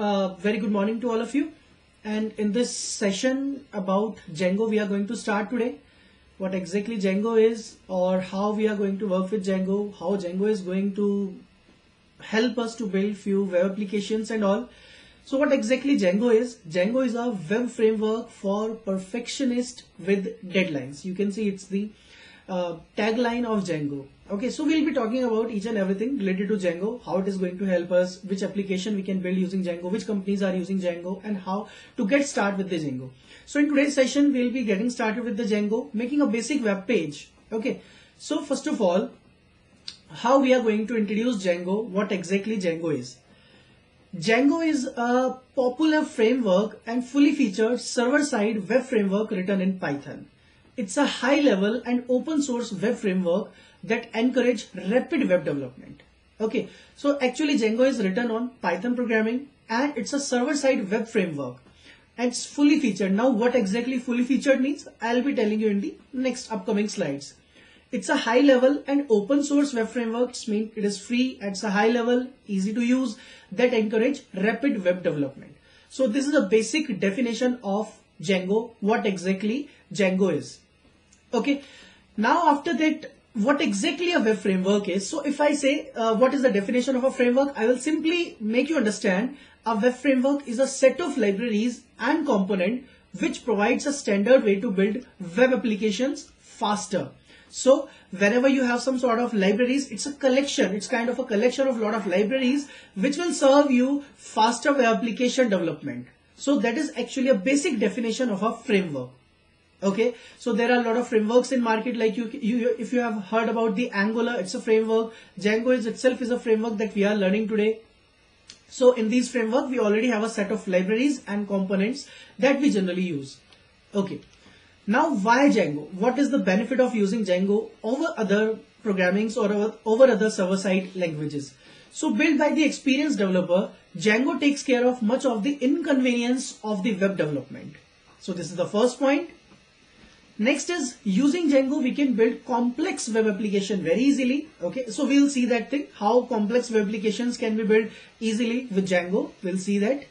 Very good morning to all of you. And in this session about Django, we are going to start today. What exactly Django is, or how we are going to work with Django, how Django is going to help us to build few web applications and all. So what exactly Django is? Django is a web framework for perfectionist with deadlines. You can see it's the tagline of Django. Okay, so we'll be talking about each and everything related to Django, how it is going to help us, which application we can build using Django, which companies are using Django, and how to get started with the Django. So in today's session, we'll be getting started with the Django, making a basic web page. Okay, so first of all, how we are going to introduce Django, what exactly Django is. Django is a popular framework and fully featured server-side web framework written in Python. It's a high-level and open-source web framework that encourage rapid web development. Okay, so actually Django is written on Python programming and it's a server-side web framework and it's fully featured. Now what exactly fully featured means, I'll be telling you in the next upcoming slides. It's a high level and open source web framework, means it is free, it's a high level, easy to use, that encourage rapid web development. So this is a basic definition of Django, what exactly Django is. Okay, now after that, what exactly a web framework is. So if I say what is the definition of a framework, I will simply make you understand a web framework is a set of libraries and component which provides a standard way to build web applications faster. So wherever you have some sort of libraries, it's a collection, it's kind of a collection of a lot of libraries which will serve you faster web application development. So that is actually a basic definition of a framework. Okay, so there are a lot of frameworks in market, like if you have heard about the Angular, it's a framework. Django itself is a framework that we are learning today. So in these framework, we already have a set of libraries and components that we generally use. Okay, now why Django? What is the benefit of using Django over other programmings or over other server-side languages? So built by the experienced developer, Django takes care of much of the inconvenience of the web development. So this is the first point. Next is using Django, we can build complex web application very easily. Okay, so we'll see that thing, how complex web applications can be built easily with Django. We'll see that.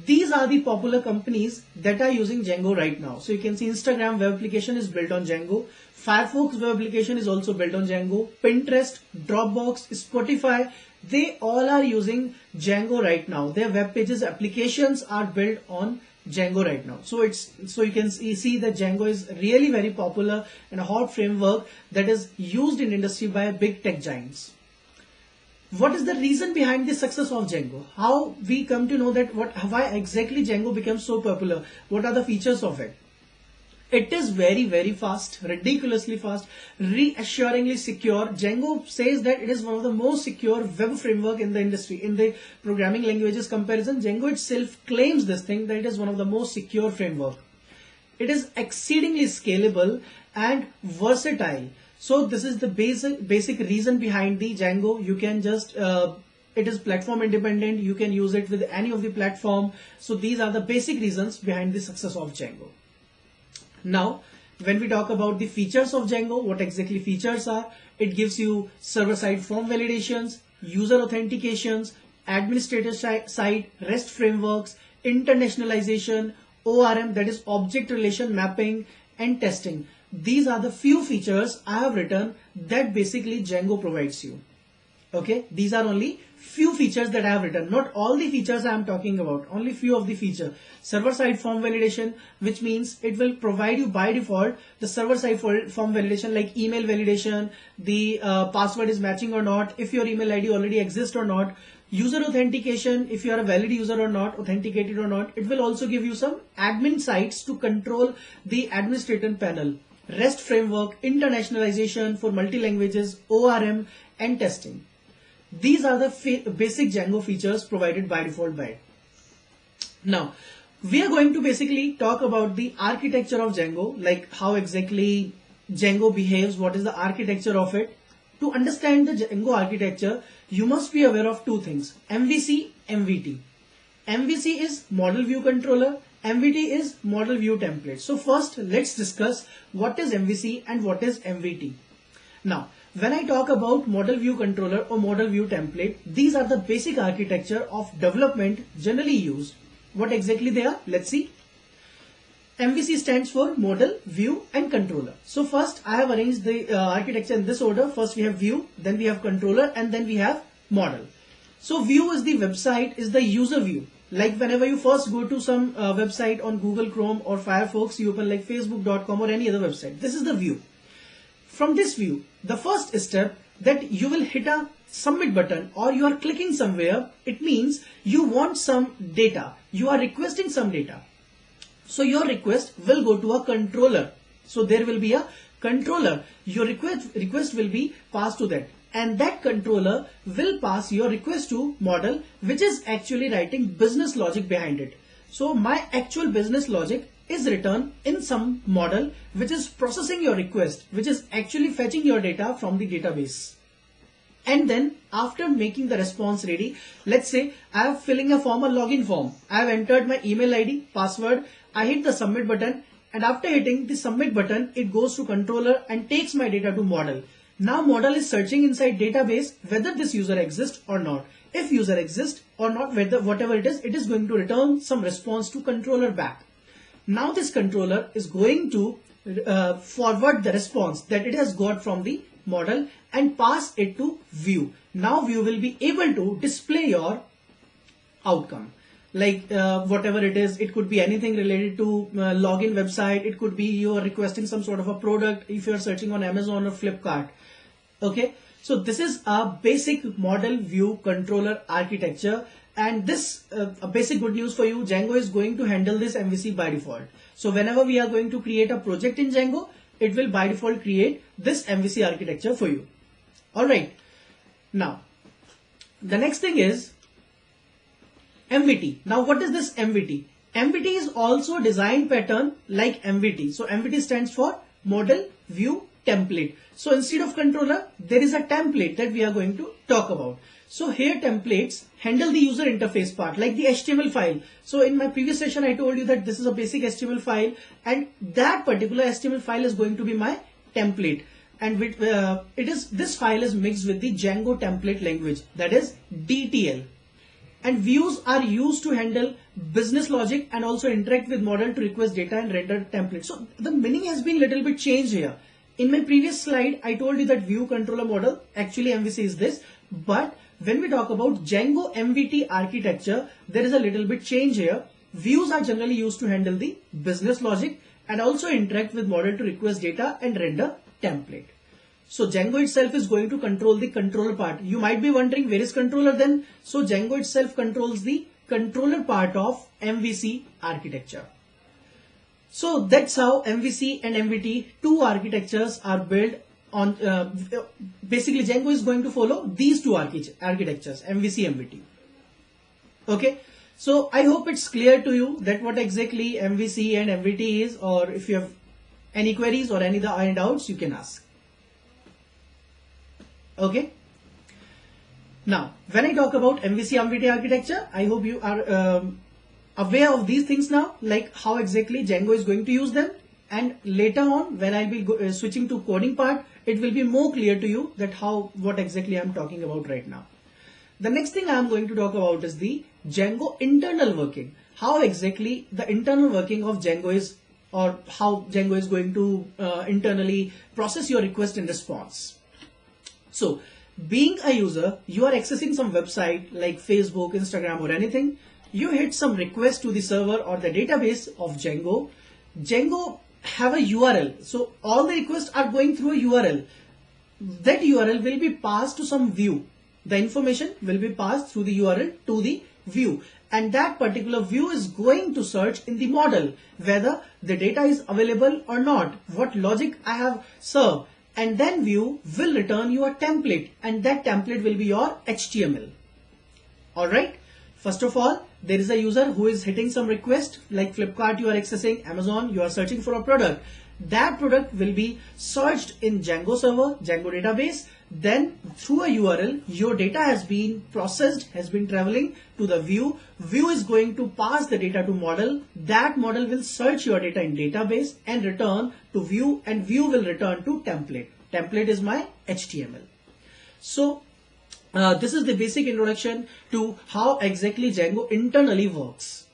These are the popular companies that are using Django right now. So you can see Instagram web application is built on Django. Firefox web application is also built on Django. Pinterest, Dropbox, Spotify, they all are using Django right now. Their web pages applications are built on Django right now. So you can see that Django is really very popular and a hot framework that is used in industry by big tech giants. What is the reason behind the success of Django? How we come to know that why exactly Django became so popular? What are the features of it? It is very, very fast, ridiculously fast, reassuringly secure. Django says that it is one of the most secure web framework in the industry. In the programming languages comparison, Django itself claims this thing, that it is one of the most secure framework. It is exceedingly scalable and versatile. So this is the basic reason behind the Django. You can just, it is platform independent. You can use it with any of the platform. So these are the basic reasons behind the success of Django. Now, when we talk about the features of Django, what exactly features are, it gives you server-side form validations, user authentications, administrator side REST frameworks, internationalization, ORM, that is object relation mapping, and testing. These are the few features I have written that basically Django provides you. Okay, these are only few features that I have written, not all the features I am talking about, only few of the features. Server-side form validation, which means it will provide you by default the server-side form validation, like email validation, the password is matching or not, if your email ID already exists or not. User authentication, if you are a valid user or not, authenticated or not. It will also give you some admin sites to control the administrator panel. REST framework, internationalization for multi-languages, ORM, and testing. These are the basic Django features provided by default by it. Now, we are going to basically talk about the architecture of Django, like how exactly Django behaves, what is the architecture of it. To understand the Django architecture, you must be aware of two things, MVC, MVT. MVC is model view controller, MVT is model view template. So first, let's discuss what is MVC and what is MVT. Now, when I talk about model view controller or model view template, these are the basic architecture of development generally used. What exactly they are? Let's see. MVC stands for model, view and controller. So first I have arranged the architecture in this order. First we have view, then we have controller, and then we have model. So view is the website, is the user view. Like whenever you first go to some website on Google Chrome or Firefox, you open like facebook.com or any other website. This is the view. From this view, the first step that you will hit a submit button or you are clicking somewhere, it means you want some data. You are requesting some data. So your request will go to a controller. So there will be a controller. Your request will be passed to that. And that controller will pass your request to model, which is actually writing business logic behind it. So my actual business logic is written in some model which is processing your request, which is actually fetching your data from the database. And then after making the response ready, let's say I am filling a form, a login form. I have entered my email ID, password. I hit the submit button, and after hitting the submit button, it goes to controller and takes my data to model. Now model is searching inside database whether this user exists or not. If user exists or not, whatever it is going to return some response to controller back. Now this controller is going to forward the response that it has got from the model and pass it to view. Now view will be able to display your outcome. Like whatever it is, it could be anything related to login website. It could be you are requesting some sort of a product if you are searching on Amazon or Flipkart. Okay, so this is a basic model view controller architecture, and this a basic good news for you, Django is going to handle this MVC by default. So whenever we are going to create a project in Django, it will by default create this MVC architecture for you. All right, now the next thing is MVT. Now what is this MVT? MVT is also a design pattern like MVT. So MVT stands for model view template. So instead of controller, there is a template that we are going to talk about. So here templates handle the user interface part like the HTML file. So in my previous session, I told you that this is a basic HTML file, and that particular HTML file is going to be my template. And with, this file is mixed with the Django template language, that is DTL. And views are used to handle business logic and also interact with model to request data and render templates. So the meaning has been little bit changed here. In my previous slide, I told you that view controller model, actually MVC is this, but when we talk about Django MVT architecture, there is a little bit change here. Views are generally used to handle the business logic and also interact with model to request data and render template. So Django itself is going to control the controller part. You might be wondering, where is controller then? So Django itself controls the controller part of MVC architecture. So that's how MVC and MVT, two architectures are built on. Basically Django is going to follow these two architectures, MVC, MVT. Okay. So I hope it's clear to you that what exactly MVC and MVT is, or if you have any queries or any doubts, you can ask. Okay. Now, when I talk about MVC MVT architecture, I hope you are aware of these things now, like how exactly Django is going to use them. And later on, when I'll be switching to coding part, it will be more clear to you that what exactly I'm talking about right now. The next thing I'm going to talk about is the Django internal working. How exactly the internal working of Django is, or how Django is going to internally process your request and response. So being a user, you are accessing some website like Facebook, Instagram or anything. You hit some request to the server or the database of Django. Django have a URL. So all the requests are going through a URL. That URL will be passed to some view. The information will be passed through the URL to the view. And that particular view is going to search in the model whether the data is available or not, what logic I have served. And then view will return you a template, and that template will be your HTML. Alright. First of all, there is a user who is hitting some request like Flipkart you are accessing, Amazon, you are searching for a product. That product will be searched in Django server, Django database. Then through a URL, your data has been processed, has been traveling to the view. View is going to pass the data to model. That model will search your data in database and return to view, and view will return to template. template is my HTML. So this is the basic introduction to how exactly Django internally works.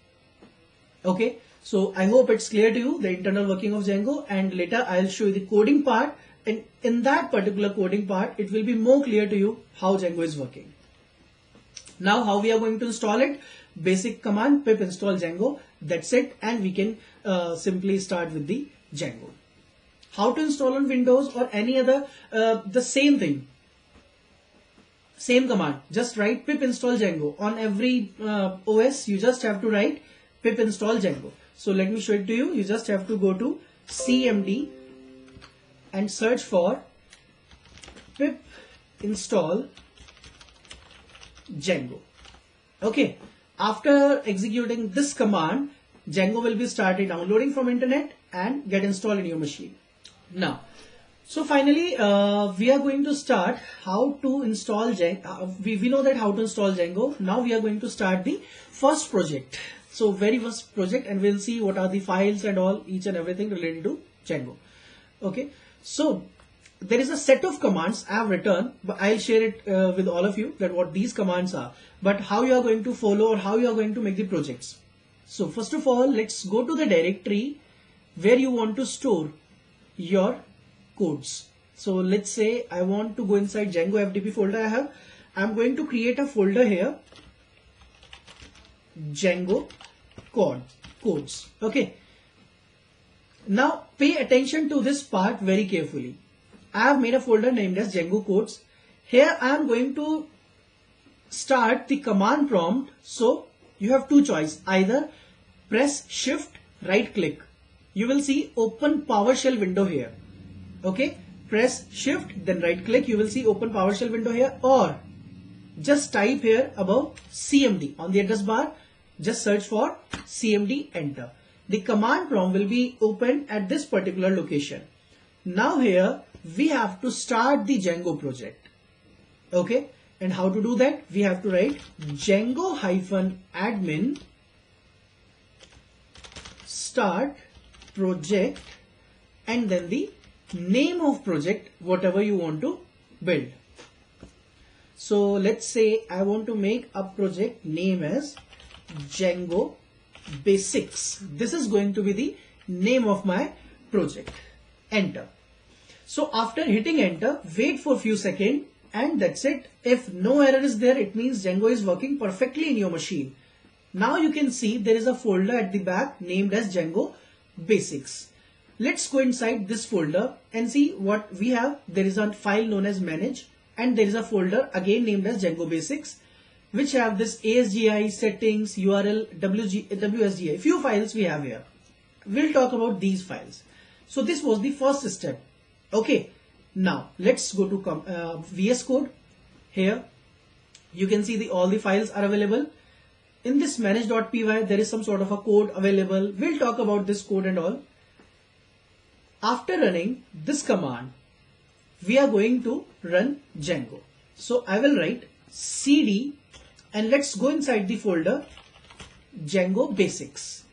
Okay, so I hope it's clear to you, the internal working of Django, and later I'll show you the coding part, and in that particular coding part it will be more clear to you how Django is working. Now how we are going to install it? Basic command pip install Django, that's it, and we can simply start with the Django. How to install on Windows or any other, the same thing. Same command, just write pip install Django. On every OS, you just have to write pip install Django. So let me show it to you. You just have to go to CMD and search for pip install Django. Okay, after executing this command, Django will be started downloading from internet and get installed in your machine. Now, so finally, we are going to start how to install Django. We know that how to install Django. Now we are going to start the first project. So very first project, and we'll see what are the files and all, each and everything related to Django. Okay, so there is a set of commands I have written, but I'll share it with all of you that what these commands are, but how you are going to follow or how you are going to make the projects. So first of all, let's go to the directory where you want to store your codes. So let's say I want to go inside Django FTP folder I have. I'm going to create a folder here, Django codes. Okay. Now pay attention to this part very carefully. I have made a folder named as Django codes. Here I am going to start the command prompt. So you have two choices, either press shift right click. You will see open PowerShell window here. Okay, press shift then right click, you will see open PowerShell window here, or just type here above CMD on the address bar, just search for CMD, enter. The command prompt will be opened at this particular location. Now here we have to start the Django project. Okay, and how to do that? We have to write Django-admin start project and then the name of project, whatever you want to build. So let's say I want to make a project name as Django Basics. This is going to be the name of my project. Enter. So after hitting enter, wait for a few seconds and that's it. If no error is there, it means Django is working perfectly in your machine. Now you can see there is a folder at the back named as Django Basics. Let's go inside this folder and see what we have. There is a file known as manage and there is a folder again named as Django Basics, which have this ASGI, settings, URL, WSGI, few files we have here. We'll talk about these files. So this was the first step. Okay, now let's go to VS Code. Here you can see all the files are available. In this manage.py there is some sort of a code available. We'll talk about this code and all. After running this command, we are going to run Django. So I will write cd and let's go inside the folder Django Basics.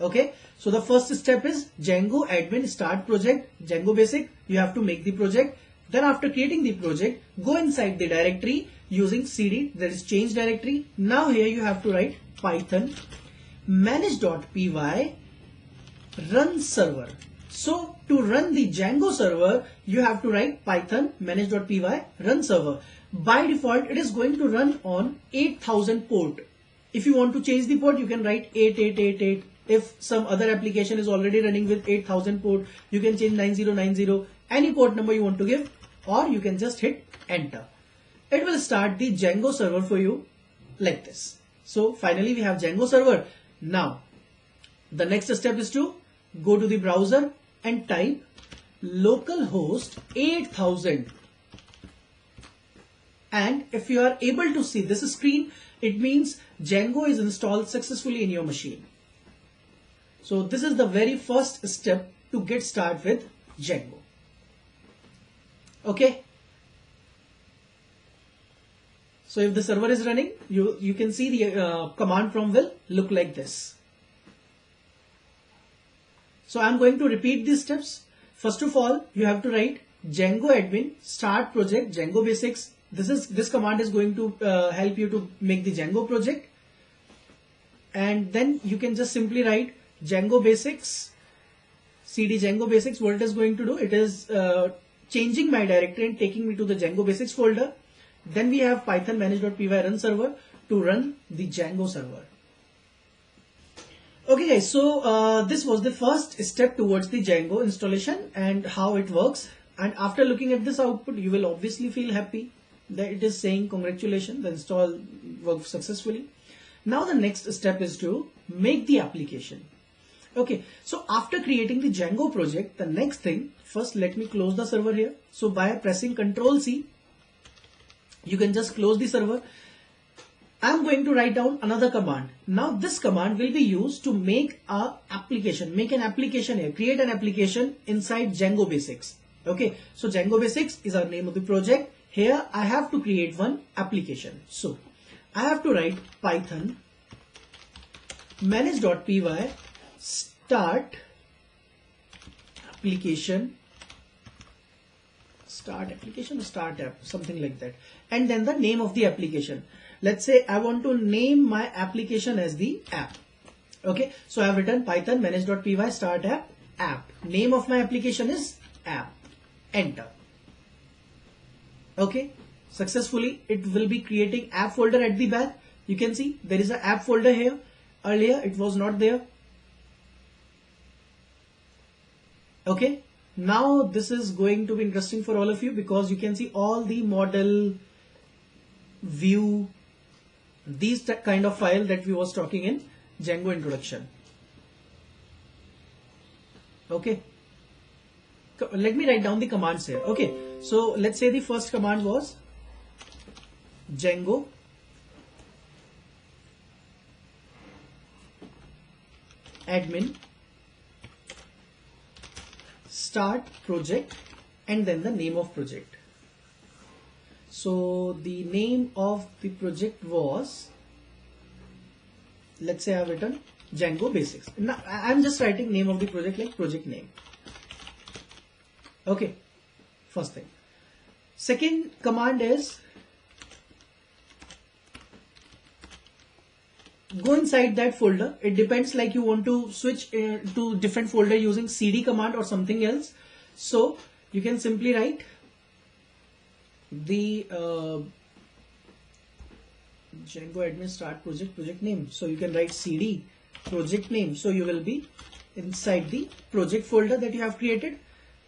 Okay, so the first step is Django admin start project, Django Basic. You have to make the project. Then after creating the project, go inside the directory using cd, that is change directory. Now here you have to write Python manage.py run server. So to run the Django server, you have to write Python manage.py run server. By default, it is going to run on 8000 port. If you want to change the port, you can write 8888. If some other application is already running with 8000 port, you can change 9090, any port number you want to give, or you can just hit enter. It will start the Django server for you like this. So finally we have Django server. Now the next step is to go to the browser and type localhost 8000. And if you are able to see this screen, it means Django is installed successfully in your machine. So this is the very first step to get started with Django. Okay. So if the server is running, you can see the command prompt will look like this. So I'm going to repeat these steps. First of all, you have to write Django admin start project Django basics. This command is going to help you to make the Django project, and then you can just simply write Django basics cd Django basics. What it is going to do, it is changing my directory and taking me to the Django basics folder. Then we have python manage.py run server to run the Django server. Okay guys, so this was the first step towards the Django installation and how it works. And after looking at this output, you will obviously feel happy that it is saying congratulations, the install worked successfully. Now the next step is to make the application. Okay, so after creating the Django project, the next thing, first let me close the server here. So by pressing Ctrl C, you can just close the server. I'm going to write down another command. Now this command will be used to make an application here, create an application inside Django basics. Okay, so Django basics is our name of the project. Here I have to create one application. So I have to write python manage.py start application, start app, something like that, and then the name of the application. Let's say I want to name my application as the app. Okay, so I have written python manage.py start app. Name of my application is app. Enter. Okay, successfully it will be creating app folder at the back. You can see there is an app folder here. Earlier it was not there. Okay, now this is going to be interesting for all of you because you can see all the model, view, these kind of file that we was talking in Django introduction. Okay, let me write down the commands here. Okay, so let's say the first command was Django admin start project and then the name of project. So the name of the project was, let's say I have written Django basics. Now I'm just writing name of the project like project name. Okay, first thing. Second command is go inside that folder. It depends, like you want to switch to different folder using cd command or something else. So you can simply write the Django admin start project name. So you can write cd project name. So you will be inside the project folder that you have created.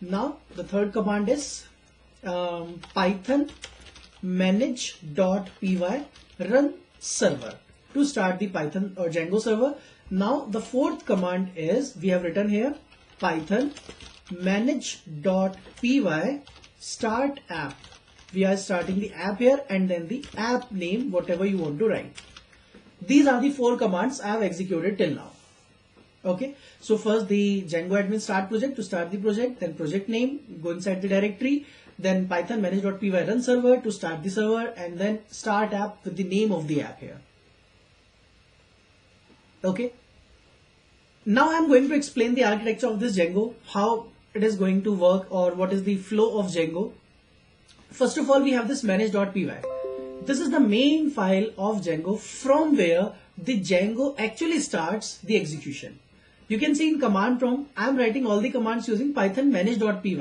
Now the third command is python manage.py run server to start the Python or Django server. Now the fourth command is, we have written here python manage.py start app. We are starting the app here and then the app name, whatever you want to write. These are the four commands I have executed till now. Okay, so first the Django admin start project to start the project, then project name, go inside the directory, then python manage.py run server to start the server, and then start app with the name of the app here. Okay, now I'm going to explain the architecture of this Django, how it is going to work or what is the flow of Django. First of all, we have this manage.py. This is the main file of Django from where the Django actually starts the execution. You can see in command prompt, I'm writing all the commands using python manage.py.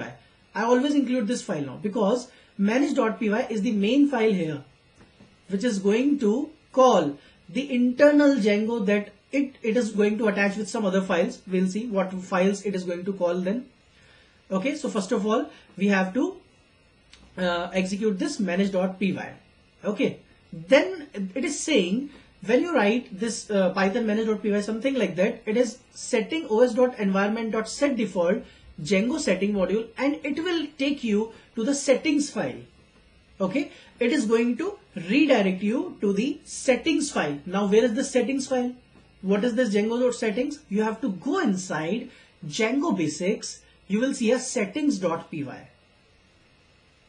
I always include this file now because manage.py is the main file here, which is going to call the internal Django that it is going to attach with some other files. We'll see what files it is going to call then. Okay, so first of all, we have to execute this manage.py. Okay, then it is saying when you write this python manage.py something like that, it is setting os.environment.set default Django setting module, and it will take you to the settings file. Okay, it is going to redirect you to the settings file. Now where is the settings file? What is this Django.settings? You have to go inside Django basics. You will see a settings.py.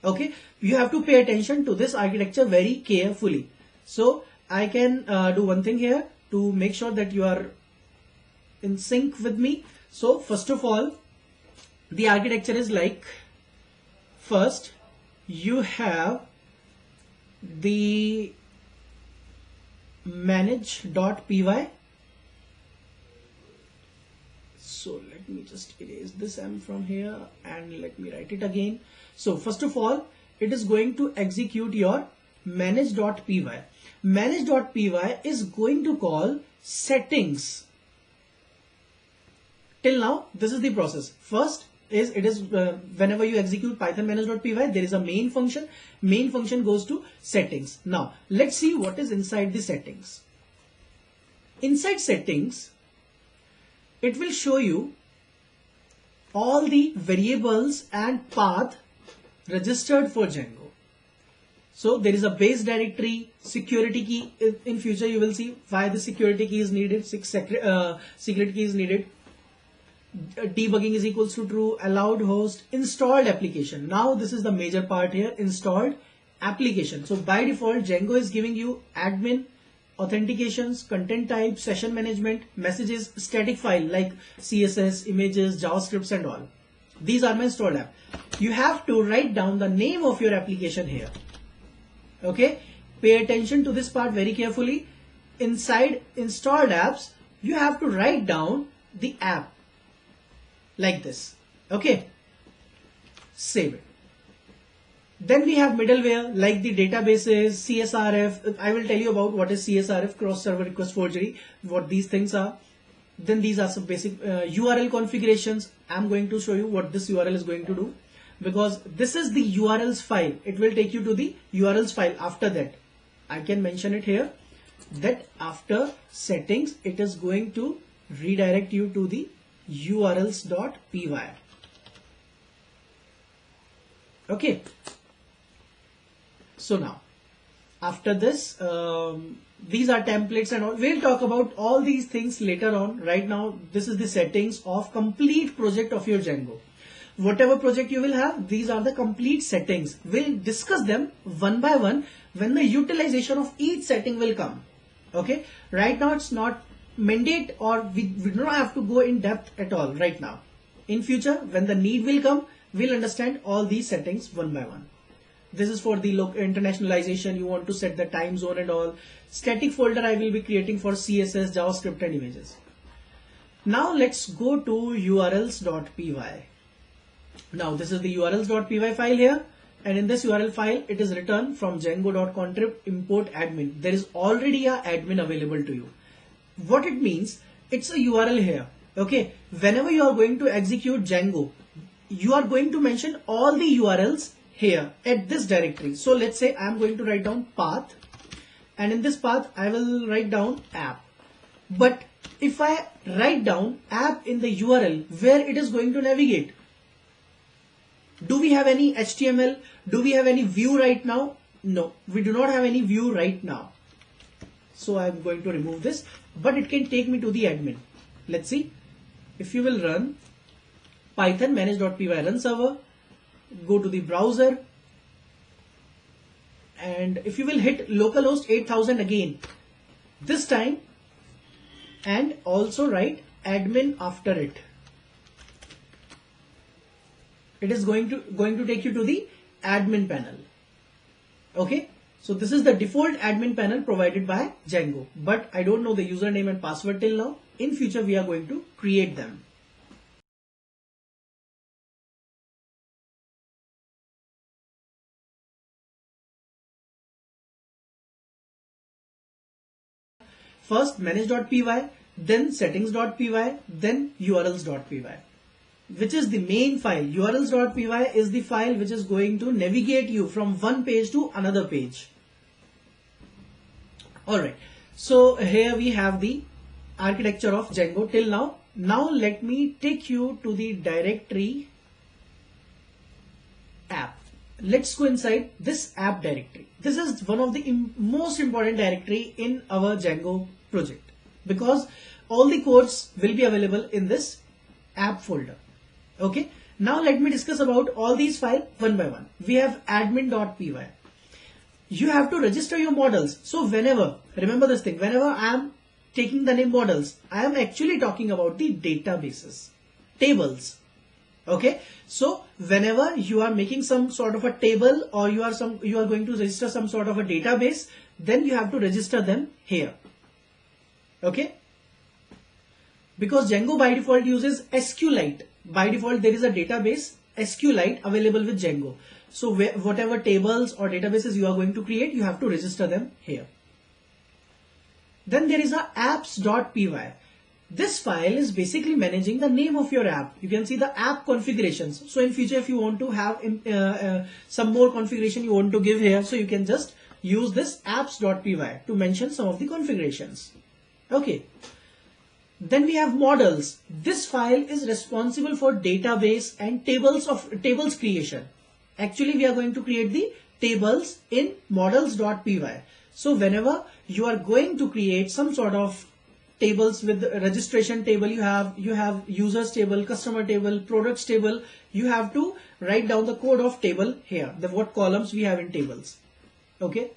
Okay, you have to pay attention to this architecture very carefully. So I can do one thing here to make sure that you are in sync with me. So first of all, the architecture is like first you have the manage.py. So let me just erase this M from here and let me write it again. So first of all, it is going to execute your manage.py. Manage.py is going to call settings. Till now, this is the process. First is whenever you execute Python manage.py, there is a main function. Main function goes to settings. Now let's see what is inside the settings. Inside settings, it will show you all the variables and path registered for Django. So there is a base directory, security key. In future you will see why the security key is needed. Security key is needed. Debugging is equals to true. Allowed host, installed application. Now this is the major part here, installed application. So by default Django is giving you admin, authentications, content type, session management, messages, static file like CSS, images, JavaScripts and all. These are my installed app. You have to write down the name of your application here. Okay, pay attention to this part very carefully. Inside installed apps, you have to write down the app like this. Okay, save it. Then we have middleware like the databases, CSRF. I will tell you about what is CSRF, cross server request forgery, what these things are. Then these are some basic URL configurations. I'm going to show you what this URL is going to do, because this is the URLs file. It will take you to the URLs file. After that, I can mention it here that after settings, it is going to redirect you to the urls.py. Okay. So now, after this, these are templates and all. We'll talk about all these things later on. Right now, this is the settings of complete project of your Django. Whatever project you will have, these are the complete settings. We'll discuss them one by one when the utilization of each setting will come. Okay. Right now, it's not mandate, or we don't have to go in depth at all right now. In future, when the need will come, we'll understand all these settings one by one. This is for the internationalization. You want to set the time zone and all. Static folder I will be creating for CSS, JavaScript and images. Now let's go to urls.py. Now this is the urls.py file here. And in this URL file, it is written from django.contrib import admin. There is already a admin available to you. What it means, it's a URL here. Okay. Whenever you are going to execute Django, you are going to mention all the URLs here at this directory. So let's say I'm going to write down path, and in this path I will write down app. But if I write down app in the URL where it is going to navigate, do we have any HTML? Do we have any view right now? No, we do not have any view right now. So I'm going to remove this, but it can take me to the admin. Let's see. If you will run Python manage.py run server, go to the browser, and if you will hit localhost 8000 again, this time, and also write admin after it, it is going to take you to the admin panel. Okay, so this is the default admin panel provided by Django, but I don't know the username and password till now. In future we are going to create them. First manage.py, then settings.py, then urls.py, which is the main file. urls.py is the file which is going to navigate you from one page to another page. Alright, so here we have the architecture of Django till now. Now let me take you to the directory app. Let's go inside this app directory. This is one of the most important directory in our Django project, because all the codes will be available in this app folder. Okay, now let me discuss about all these files one by one. We have admin.py. You have to register your models. So whenever, remember this thing, whenever I am taking the name models, I am actually talking about the databases, tables. Okay, so whenever you are making some sort of a table or you are going to register some sort of a database, then you have to register them here. Okay, because Django by default uses SQLite. By default there is a database SQLite available with Django. So whatever tables or databases you are going to create, you have to register them here. Then there is a apps.py. This file is basically managing the name of your app. You can see the app configurations. So in future, if you want to have some more configuration you want to give here, so you can just use this apps.py to mention some of the configurations. Okay. Then we have models. This file is responsible for database and tables creation. Actually, we are going to create the tables in models.py. So whenever you are going to create some sort of tables with registration table, you have users table, customer table, products table, you have to write down the code of table here, what columns we have in tables. Okay.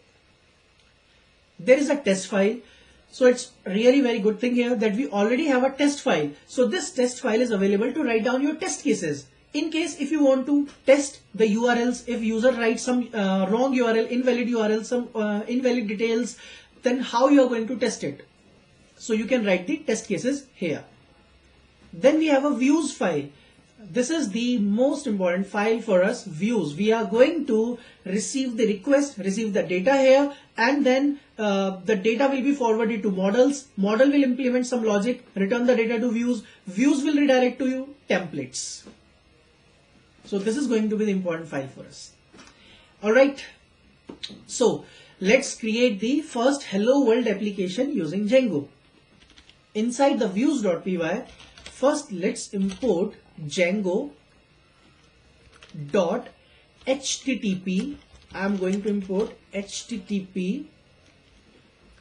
There is a test file. So it's really very good thing here that we already have a test file. So this test file is available to write down your test cases. In case if you want to test the URLs, if user writes some wrong URL, invalid URL, some invalid details, then how you are going to test it? So you can write the test cases here. Then we have a views file. This is the most important file for us, views. We are going to receive the request, receive the data here, and then the data will be forwarded to models. Model will implement some logic, return the data to views. Views will redirect to you templates. So this is going to be the important file for us. All right. So let's create the first Hello World application using Django. Inside the views.py, first let's import Django.http. I'm going to import HTTP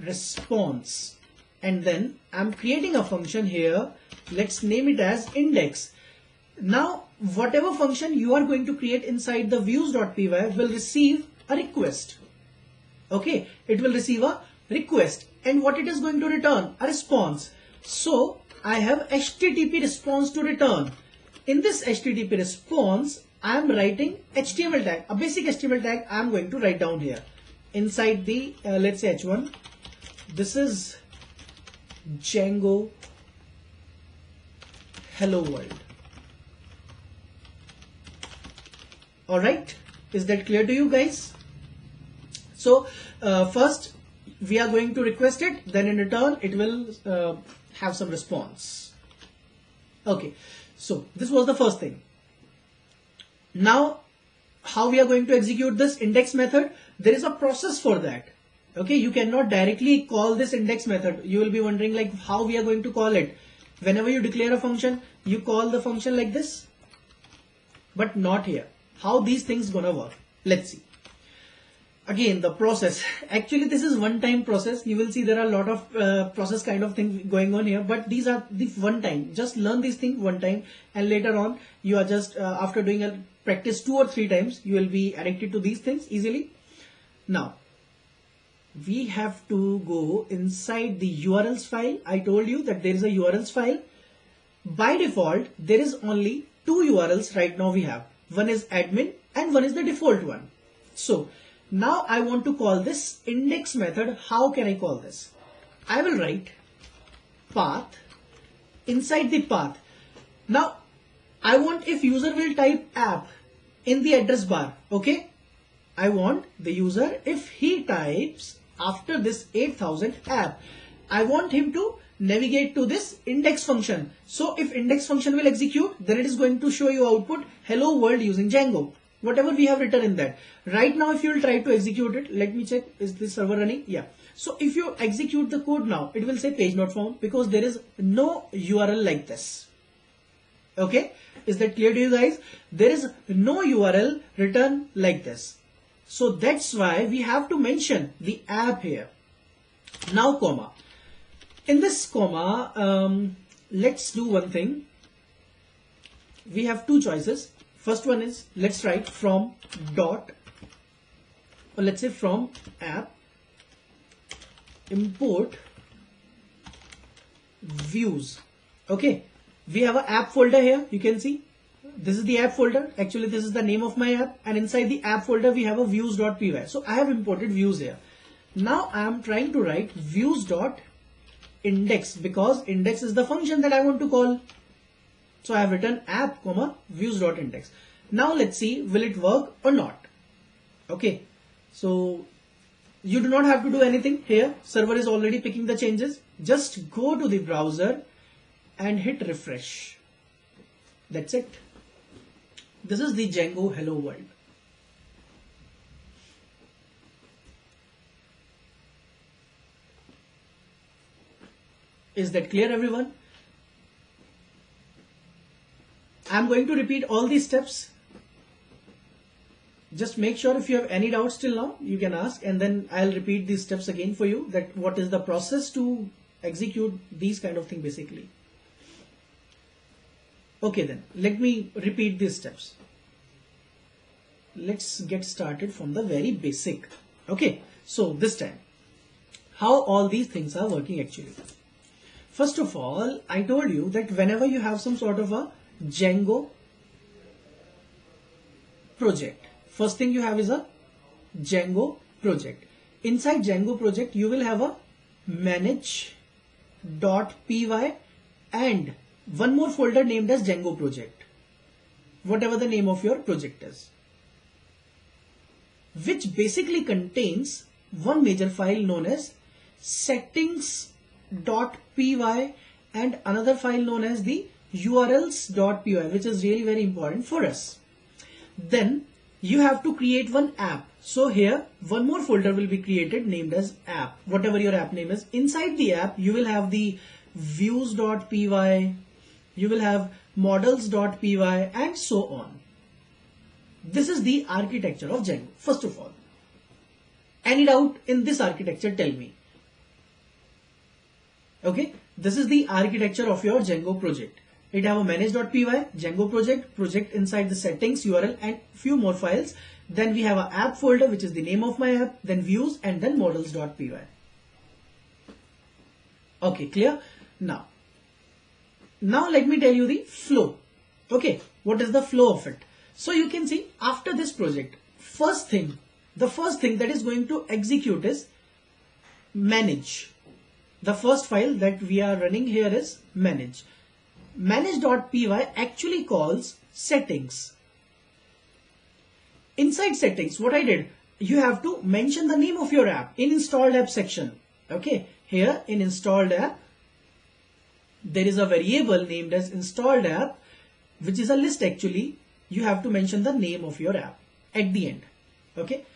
response, and then I'm creating a function here. Let's name it as index. Now whatever function you are going to create inside the views.py will receive a request. Okay, it will receive a request, and what it is going to return? A response. So I have HTTP response to return. In this HTTP response, I am writing HTML tag, a basic HTML tag I am going to write down here. Inside the, let's say H1, this is Django Hello World. Alright, is that clear to you guys? So first we are going to request it, then in return it will have some response. Okay, so this was the first thing. Now how we are going to execute this index method? There is a process for that. Okay, you cannot directly call this index method. You will be wondering like how we are going to call it. Whenever you declare a function, you call the function like this, but not here. How these things gonna work? Let's see. Again, the process. Actually, this is one-time process. You will see there are a lot of process kind of things going on here, but these are the one-time. Just learn these things one time, and later on, you are just after doing a practice 2 or 3 times, you will be addicted to these things easily. Now, we have to go inside the URLs file. I told you that there is a URLs file. By default, there is only 2 URLs right now we have. One is admin and one is the default one. So now I want to call this index method. How can I call this? I will write path inside the path. Now I want if user will type app in the address bar. Okay. I want the user, if he types after this 8000 app, I want him to navigate to this index function. So if index function will execute, then it is going to show you output hello world using Django. Whatever we have written in that. Right now, if you will try to execute it, let me check, is this server running? Yeah. So if you execute the code now, it will say page not found because there is no URL like this. Okay. Is that clear to you guys? There is no URL written like this. So that's why we have to mention the app here. Now comma. In this comma, let's do one thing. We have 2 choices. First one is, let's write from dot, or let's say from app, import views. Okay, we have an app folder here. You can see this is the app folder. Actually, this is the name of my app, and inside the app folder we have a views.py. So I have imported views here. Now I am trying to write views.index because index is the function that I want to call. So I have written app, views.index. Now let's see, will it work or not? Okay. So you do not have to do anything here. Server is already picking the changes. Just go to the browser and hit refresh. That's it. This is the Django Hello World. Is that clear, everyone? I'm going to repeat all these steps. Just make sure if you have any doubts till now, you can ask, and then I'll repeat these steps again for you, that what is the process to execute these kind of things basically. Okay, then let me repeat these steps. Let's get started from the very basic. Okay, so this time, how all these things are working actually. First of all, I told you that whenever you have some sort of a Django project, first thing you have is a Django project. Inside Django project, you will have a manage.py and one more folder named as Django project, whatever the name of your project is, which basically contains one major file known as settings.py and another file known as the urls.py, which is really very important for us. Then you have to create one app. So here one more folder will be created named as app, whatever your app name is. Inside the app, you will have the views.py, you will have models.py and so on. This is the architecture of Django. First of all, any doubt in this architecture, tell me. Okay, this is the architecture of your Django project. It have a manage.py, Django project inside the settings, URL and few more files. Then we have an app folder, which is the name of my app, then views and then models.py. Okay, clear? Now let me tell you the flow. Okay, what is the flow of it? So you can see after this project, the first thing that is going to execute is manage. The first file that we are running here is manage. Manage.py actually calls settings. Inside settings, what I did, you have to mention the name of your app in installed app section. Okay, here in installed app, there is a variable named as installed app, which is a list actually. You have to mention the name of your app at the end. Okay,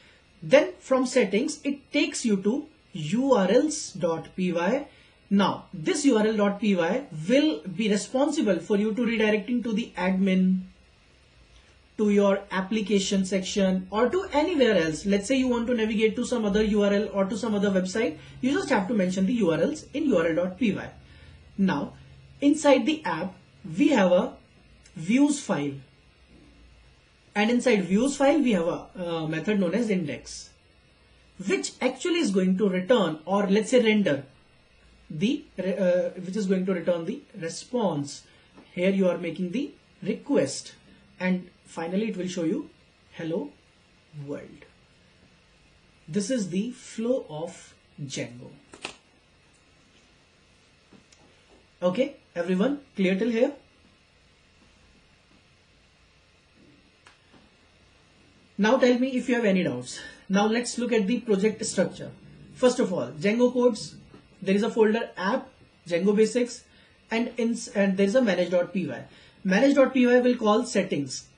then from settings, it takes you to urls.py. Now this url.py will be responsible for you to redirecting to the admin, to your application section or to anywhere else. Let's say you want to navigate to some other URL or to some other website. You just have to mention the URLs in url.py. Now inside the app, we have a views file. And inside views file, we have a method known as index, which actually is going to return, or let's say render, which is going to return the response. Here you are making the request and finally it will show you hello world. This is the flow of Django. Okay, everyone, clear till here? Now tell me if you have any doubts. Now let's look at the project structure. First of all, Django codes. There is a folder app, Django basics, and there is a manage.py. Manage.py will call settings.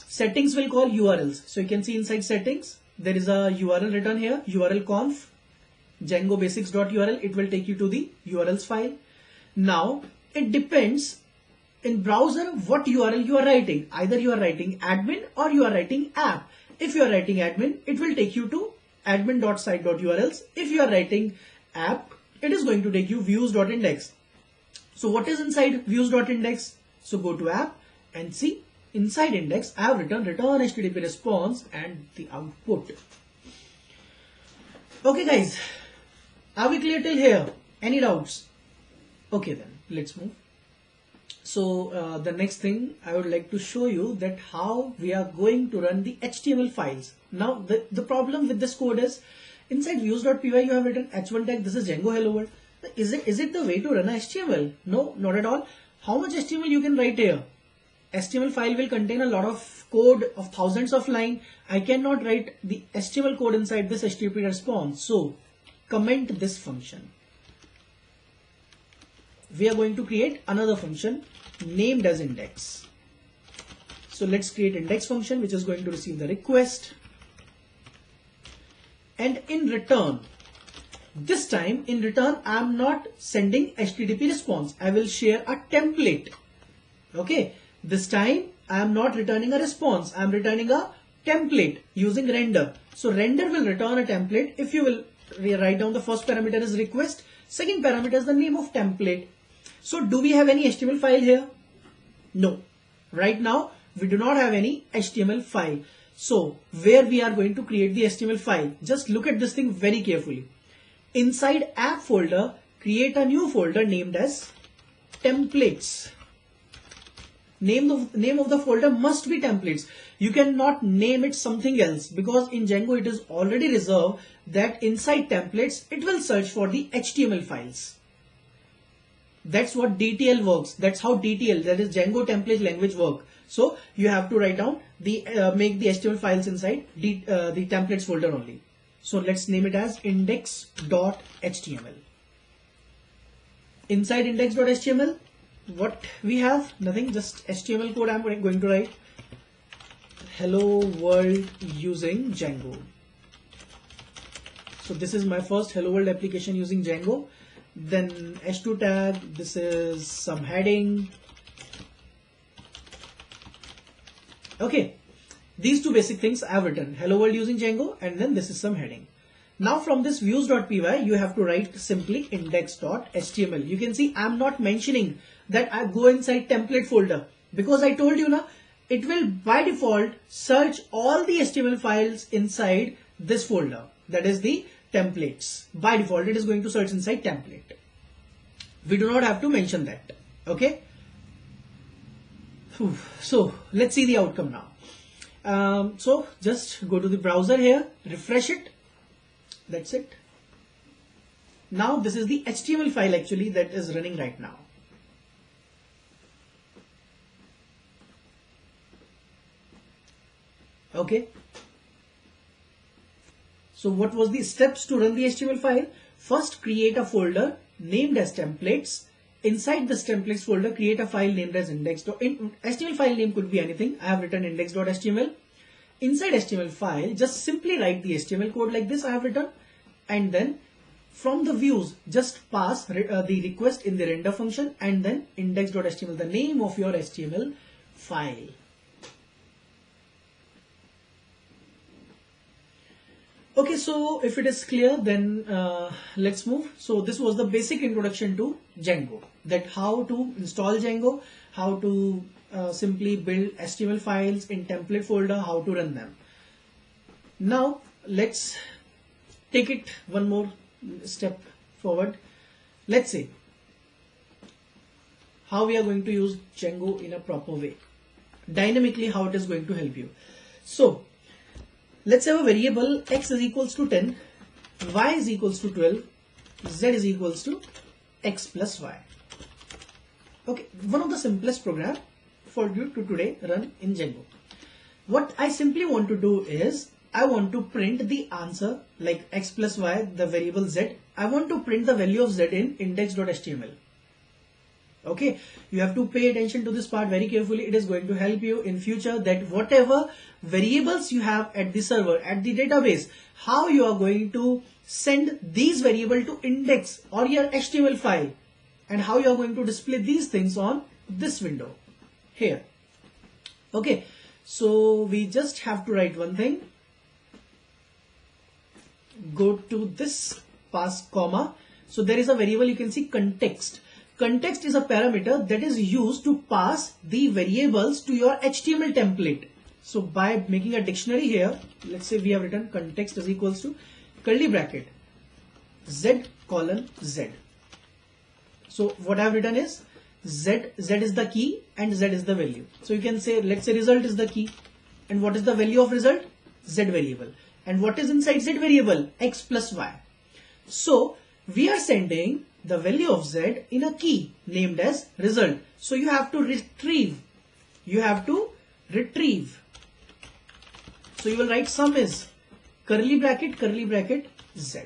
Settings will call URLs. So you can see inside settings, there is a URL written here, URL conf, Django basics.url. It will take you to the URLs file. Now it depends in browser what URL you are writing. Either you are writing admin or you are writing app. If you are writing admin, it will take you to admin.site.urls. If you are writing app, it is going to take you views.index. So what is inside views.index? So go to app and see inside index, I have written return HTTP response and the output. Okay guys, are we clear till here? Any doubts? Okay then, let's move. So the next thing I would like to show you that how we are going to run the HTML files. Now the problem with this code is inside views.py you have written h1 tag. This is Django hello world. Is it the way to run a HTML? No, not at all. How much HTML you can write here? HTML file will contain a lot of code of thousands of lines. I cannot write the HTML code inside this HTTP response. So comment this function. We are going to create another function named as index. So let's create index function which is going to receive the request, and in return, this time in return I am not sending HTTP response. I will share a template. Okay, this time I am not returning a response. I am returning a template using render. So render will return a template. If you will write down, the first parameter is request, second parameter is the name of template. So do we have any HTML file here? No. Right now we do not have any HTML file. So where we are going to create the HTML file? Just look at this thing very carefully. Inside app folder, create a new folder named as templates. Name of the folder must be templates. You cannot name it something else, because in Django it is already reserved that inside templates it will search for the HTML files. That's what DTL works. That's how DTL, that is Django template language, work. So you have to write down the make the HTML files inside the templates folder only. So let's name it as index.html. Inside index.html, what we have? Nothing, just HTML code I'm going to write. Hello world using Django. So this is my first hello world application using Django. Then h2 tag, this is some heading. Okay, these two basic things I have written, hello world using Django, and then this is some heading. Now from this views.py you have to write simply index.html. You can see I'm not mentioning that I go inside template folder, because I told you now it will by default search all the HTML files inside this folder, that is the templates. By default it is going to search inside template. We do not have to mention that. Okay, so let's see the outcome now. So just go to the browser here, refresh it. That's it. Now this is the HTML file actually that is running right now. Okay, so what was the steps to run the HTML file? First, create a folder named as templates. Inside this templates folder, create a file named as index. HTML file name could be anything. I have written index.html. Inside HTML file, just simply write the HTML code like this I have written, and then from the views just pass the request in the render function, and then index.html, the name of your HTML file. Okay, so if it is clear, then let's move. So this was the basic introduction to Django, that how to install Django, how to simply build HTML files in template folder, how to run them. Now let's take it one more step forward. Let's say how we are going to use Django in a proper way, dynamically how it is going to help you. So let's have a variable x is equals to 10, y is equals to 12, z is equals to x plus y. Okay, one of the simplest program for you to today run in Django. What I simply want to do is I want to print the answer like x plus y, the variable z. I want to print the value of z in index.html. Okay, you have to pay attention to this part very carefully. It is going to help you in future that whatever variables you have at the server, at the database, how you are going to send these variables to index or your HTML file, and how you are going to display these things on this window here. Okay, so we just have to write one thing. Go to this, pass comma. So there is a variable, you can see context. Context is a parameter that is used to pass the variables to your HTML template. So by making a dictionary here, let's say we have written context is equals to curly bracket z colon z. So what I have written is Z is the key and Z is the value. So you can say, let's say result is the key. And what is the value of result? Z variable. And what is inside Z variable? X plus Y. So we are sending the value of Z in a key named as result. So you have to retrieve. You have to retrieve. So you will write sum is curly bracket Z.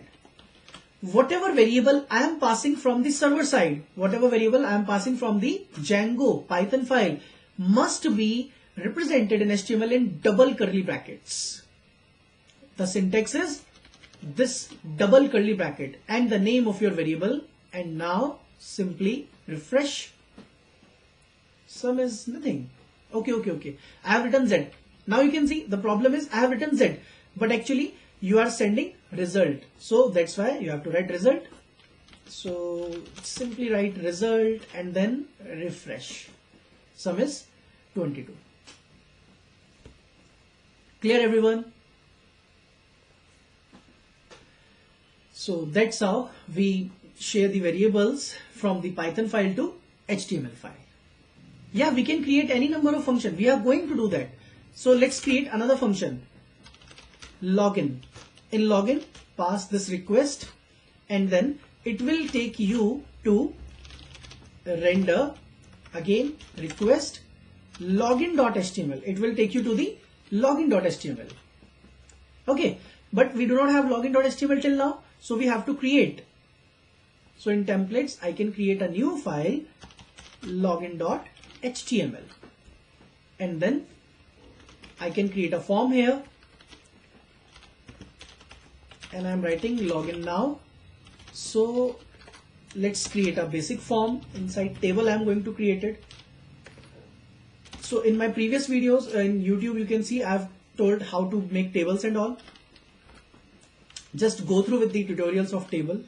Whatever variable I am passing from the server side, whatever variable I am passing from the Django Python file must be represented in HTML in double curly brackets. The syntax is this double curly bracket and the name of your variable, and now simply refresh. Sum is nothing. Okay. I have written Z. Now you can see the problem is I have written Z, but actually you are sending result. So that's why you have to write result. So simply write result and then refresh. Sum is 22. Clear everyone? So that's how we share the variables from the Python file to HTML file. Yeah, we can create any number of functions. We are going to do that. So let's create another function. Login. In login, pass this request and then it will take you to render again request login.html. It will take you to the login.html. Okay, but we do not have login.html till now, so we have to create. So in templates, I can create a new file login.html and then I can create a form here. And I'm writing login now. So let's create a basic form. Inside table I'm going to create it. So in my previous videos in YouTube you can see I've told how to make tables and all. Just go through with the tutorials of table.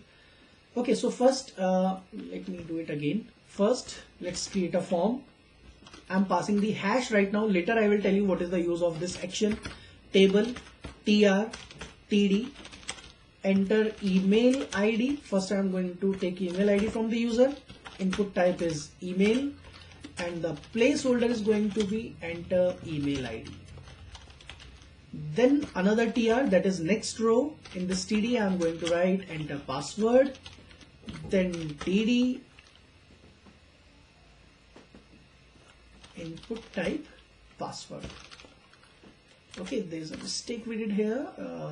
Okay, so first let me do it again. First let's create a form. I'm passing the hash right now. Later I will tell you what is the use of this action. Table tr td. Enter email ID. First I'm going to take email ID from the user. Input type is email and the placeholder is going to be enter email ID. Then another tr, that is next row. In this td I'm going to write enter password. Then td input type password. Okay, there is a mistake we did here.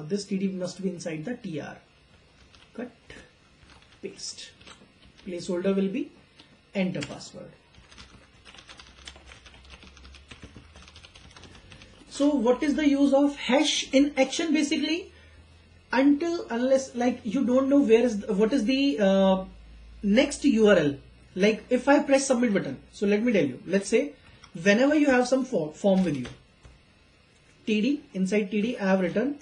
This td must be inside the tr. Cut, paste. Placeholder will be enter password. So what is the use of hash in action? Basically, unless like you don't know what is the next URL. Like if I press submit button. So let me tell you. Let's say whenever you have some form with you. td, inside td I have written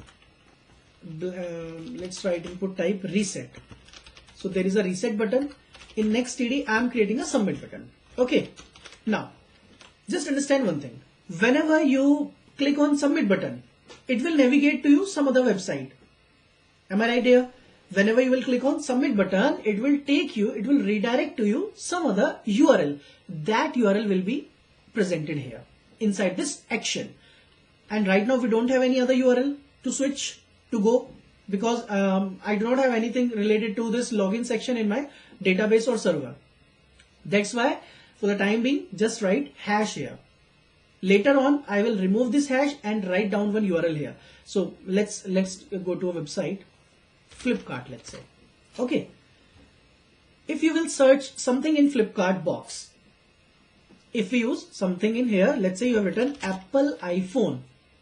let's write input type reset. So there is a reset button. In next td I am creating a submit button. Okay, now just understand one thing. Whenever you click on submit button, it will navigate to you some other website. Am I right here? Whenever you will click on submit button, it will redirect to you some other URL. That URL will be presented here inside this action. And right now we don't have any other URL to switch to go because I do not have anything related to this login section in my database or server. That's why for the time being just write hash here. Later on I will remove this hash and write down one URL here. So let's go to a website, Flipkart, let's say. Okay, if you will search something in Flipkart box, if we use something in here, let's say you have written Apple iPhone.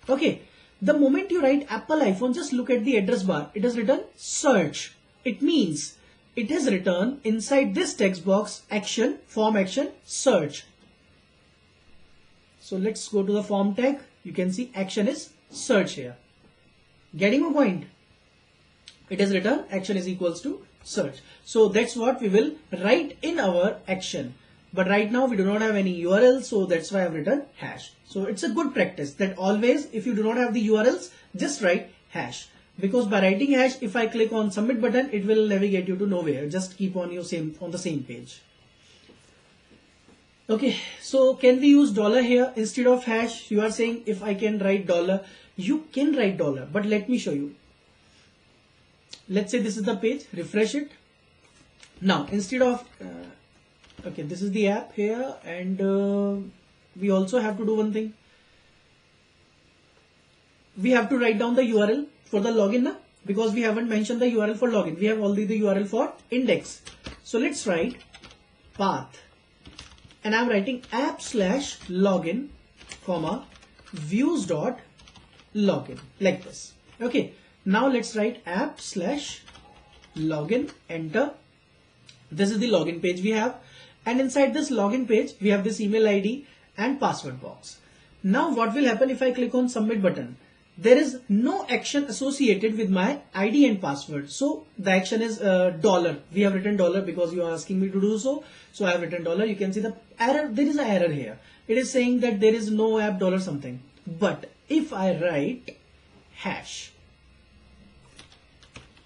Okay, the moment you write Apple iPhone, just look at the address bar. It has written search. It means it has written inside this text box action, form action, search. So let's go to the form tag. You can see action is search here. Getting a point? It is written action is equals to search. So that's what we will write in our action. But right now we do not have any URL, so that's why I've written hash. So it's a good practice that always if you do not have the URLs, just write hash. Because by writing hash, if I click on submit button, it will navigate you to nowhere. Just keep on the same page. Okay, so can we use dollar here instead of hash? You are saying if I can write dollar, you can write dollar, but let me show you. Let's say this is the page, refresh it. Now instead of okay, this is the app here, and we also have to do one thing. We have to write down the URL for the login now, because we haven't mentioned the URL for login. We have only the URL for index. So let's write path, and I'm writing app/login, comma views.login like this. Okay. Now let's write app/login, enter. This is the login page we have, and inside this login page we have this email ID and password box. Now what will happen if I click on submit button? There is no action associated with my ID and password. So the action is dollar. We have written dollar because you are asking me to do so. So I have written dollar. You can see the error. There is an error here. It is saying that there is no app dollar something. But if I write hash,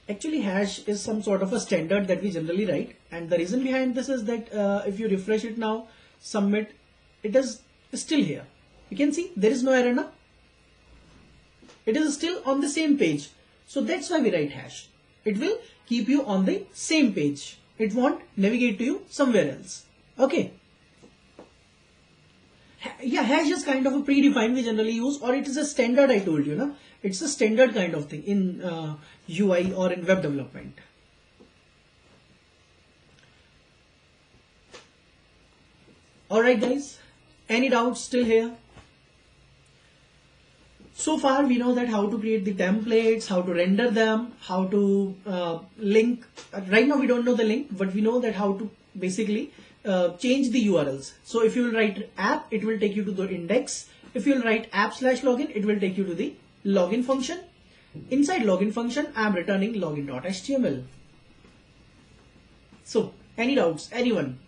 actually hash is some sort of a standard that we generally write, and the reason behind this is that if you refresh it now, submit, it is still here. You can see there is no error now. It is still on the same page. So that's why we write hash. It will keep you on the same page. It won't navigate to you somewhere else. Okay. Yeah, hash is kind of a predefined we generally use, or it is a standard. I told you, no? It's a standard kind of thing in UI or in web development. Alright guys, any doubts still here? So far we know that how to create the templates, how to render them, how to link. Right now we don't know the link, but we know that how to basically change the URLs. So if you will write app, it will take you to the index. If you will write app/login, it will take you to the login function. Inside login function, I am returning login.html. So any doubts, anyone?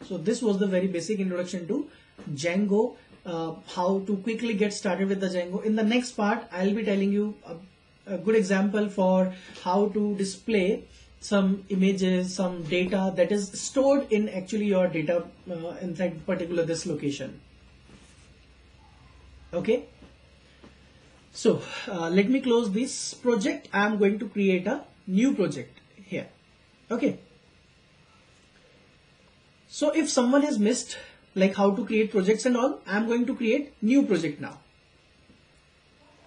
So this was the very basic introduction to Django, how to quickly get started with the Django. In the next part, I'll be telling you a good example for how to display some images, some data that is stored in actually your data inside particular this location. Okay. So let me close this project. I'm going to create a new project here. Okay. So if someone has missed like how to create projects and all, I'm going to create new project now.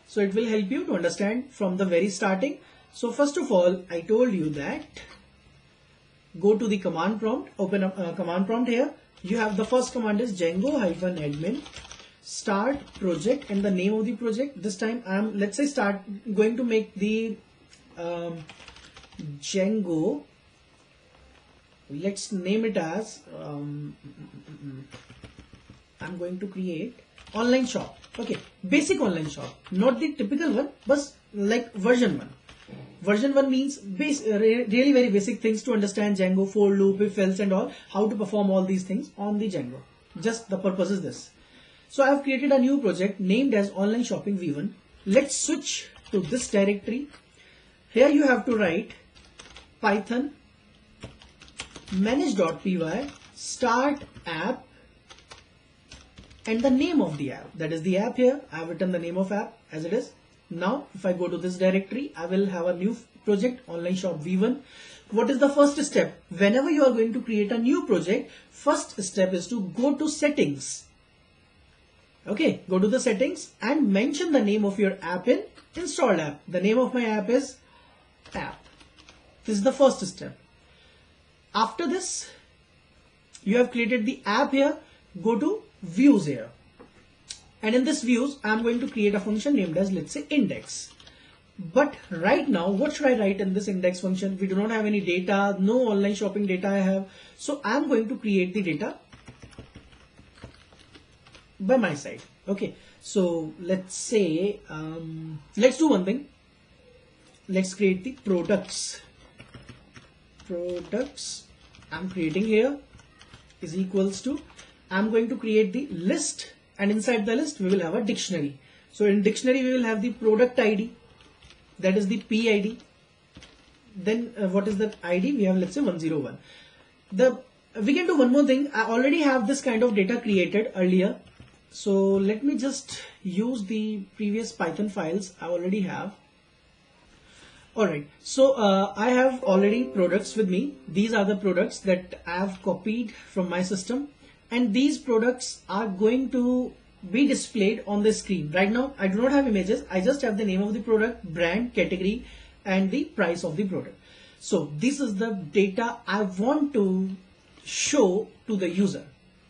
So it will help you to understand from the very starting. So first of all, I told you that go to the command prompt, open up command prompt here. You have the first command is Django-admin start project, and the name of the project. This time I'm let's say going to make the Django. Let's name it as I'm going to create online shop. Okay, basic online shop, not the typical one, but like version 1. Version 1 means really very basic things to understand Django, for loop, if else and all, how to perform all these things on the Django. Just the purpose is this. So I have created a new project named as online shopping v1. Let's switch to this directory. Here you have to write Python manage.py start app and the name of the app, that is the app. Here I have written the name of app as it is. Now if I go to this directory, I will have a new project online shop v1. What is the first step? Whenever you are going to create a new project, first step is to go to settings. Okay, go to the settings and mention the name of your app in installed app. The name of my app is app. This is the first step. After this, you have created the app here. Go to views here. And in this views, I'm going to create a function named as, let's say, index. But right now, what should I write in this index function? We do not have any data, no online shopping data I have. So I'm going to create the data by my side. Okay. So let's say, let's do one thing. Let's create the products. Products I'm creating here is equals to, I'm going to create the list, and inside the list we will have a dictionary. So in dictionary we will have the product ID, that is the PID. Then what is the ID? We have, let's say, 101. we can do one more thing. I already have this kind of data created earlier. So let me just use the previous Python files I already have. Alright, so I have already products with me. These are the products that I have copied from my system, and these products are going to be displayed on the screen. Right now I do not have images, I just have the name of the product, brand, category, and the price of the product. So this is the data I want to show to the user.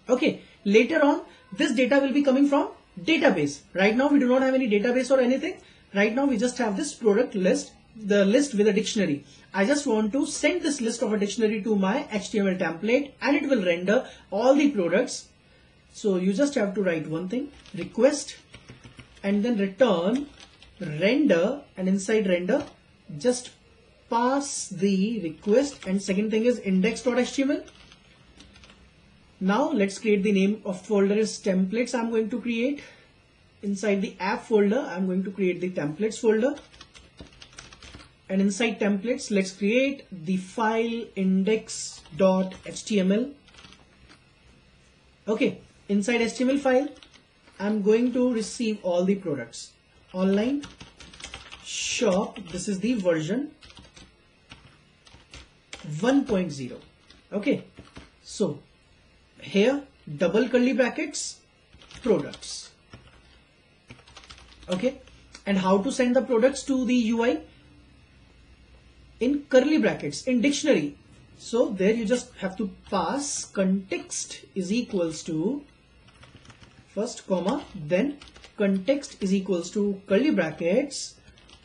Okay, later on this data will be coming from database. Right now we do not have any database or anything. Right now we just have this product list, the list with a dictionary. I just want to send this list of a dictionary to my HTML template, and it will render all the products. So you just have to write one thing, request, and then return render, and inside render just pass the request, and second thing is index.html. Now let's create the name of folder is templates. I'm going to create inside the app folder. I'm going to create the templates folder, and inside templates let's create the file index.html. Okay, inside HTML file I'm going to receive all the products. Online shop, this is the version 1.0. okay, so here double curly brackets, products. Okay, and how to send the products to the UI? In curly brackets, in dictionary. So there you just have to pass context is equals to first comma, then context is equals to curly brackets,